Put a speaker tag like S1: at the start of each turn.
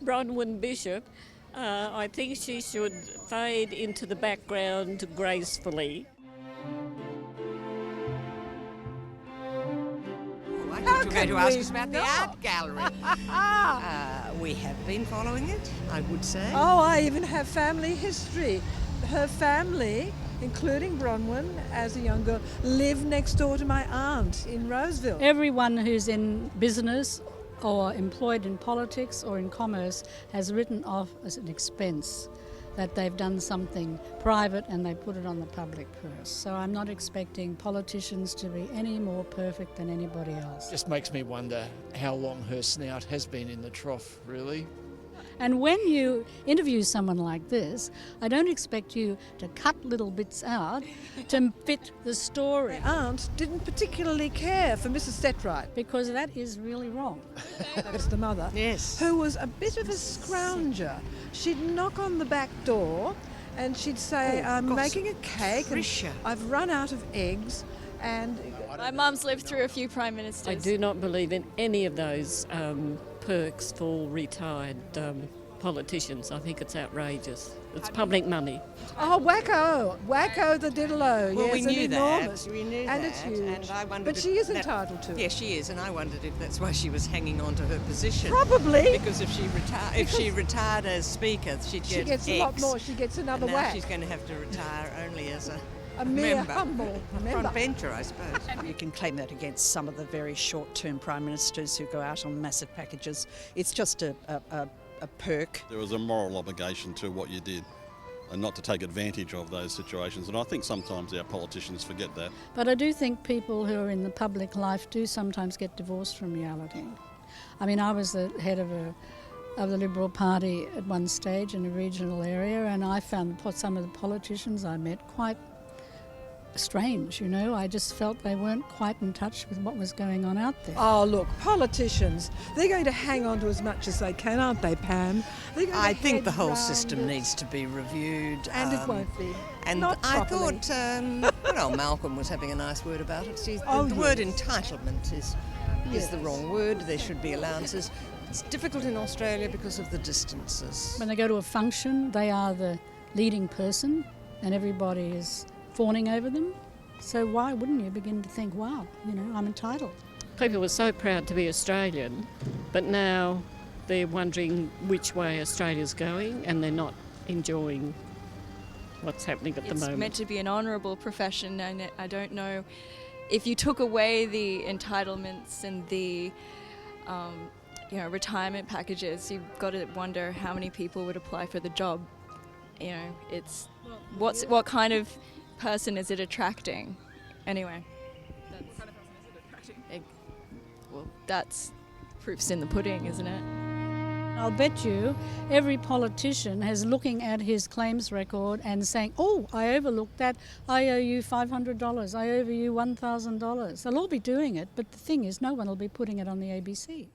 S1: Bronwyn Bishop. I think she should fade into the background gracefully.
S2: I thought you were going to ask us about the art gallery. We have been following it, I would say.
S3: Oh, I even have family history. Her family, including Bronwyn, as a young girl, lived next door to my aunt in Roseville.
S4: Everyone who's in business or employed in politics or in commerce has written off as an expense that they've done something private and they put it on the public purse. So I'm not expecting politicians to be any more perfect than anybody else.
S5: Just makes me wonder how long her snout has been in the trough, really.
S4: And when you interview someone like this, I don't expect you to cut little bits out to fit the story.
S3: My aunt didn't particularly care for Mrs. Setright.
S4: Because that is really wrong.
S3: That's the mother.
S2: Yes.
S3: Who was a bit of a scrounger. She'd knock on the back door and she'd say, I'm making a cake and I've run out of eggs. And
S6: my mum's lived through a few prime ministers.
S1: I do not believe in any of those perks for retired politicians. I think it's outrageous. It's public money.
S3: oh, wacko the diddler.
S2: Well,
S3: yes,
S2: we knew
S3: enormous.
S2: that. We knew
S3: and
S2: that.
S3: it's huge.
S2: And I wondered
S3: but
S2: if
S3: she is
S2: that-
S3: entitled to it.
S2: Yes, she is, and I wondered if that's why she was hanging on to her position.
S3: Probably.
S2: Because if she retired as Speaker, she'd get
S3: She gets a lot more. She gets another
S2: and now
S3: whack.
S2: she's going to have to retire only as a
S3: mere
S2: member.
S3: humble member.
S2: Front bencher, I suppose.
S7: You can claim that against some of the very short-term prime ministers who go out on massive packages. It's just a perk.
S8: There was a moral obligation to what you did and not to take advantage of those situations. And I think sometimes our politicians forget that.
S4: But I do think people who are in the public life do sometimes get divorced from reality. I mean, I was the head of the Liberal Party at one stage in a regional area, and I found some of the politicians I met quite strange, you know. I just felt they weren't quite in touch with what was going on out there.
S3: Oh, look, politicians, they're going to hang on to as much as they can, aren't they, Pam?
S2: I think the whole system needs to be reviewed.
S3: And it won't be.
S2: And
S3: Not
S2: I
S3: properly.
S2: thought, Malcolm was having a nice word about it. See, the word entitlement is the wrong word. There should be allowances. It's difficult in Australia because of the distances.
S4: When they go to a function, they are the leading person and everybody is fawning over them. So why wouldn't you begin to think, wow, you know, I'm entitled?
S1: People were so proud to be Australian, but now they're wondering which way Australia's going and they're not enjoying what's happening at the moment.
S6: It's meant to be an honourable profession, and I don't know if you took away the entitlements and the retirement packages, you've got to wonder how many people would apply for the job. You know, it's what kind of person is it attracting? Anyway, what kind of person is it attracting? Well, that's proof's in the pudding, isn't it?
S4: I'll bet you every politician is looking at his claims record and saying, oh, I overlooked that, I owe you $500, I owe you $1,000. They'll all be doing it, but the thing is no one will be putting it on the ABC.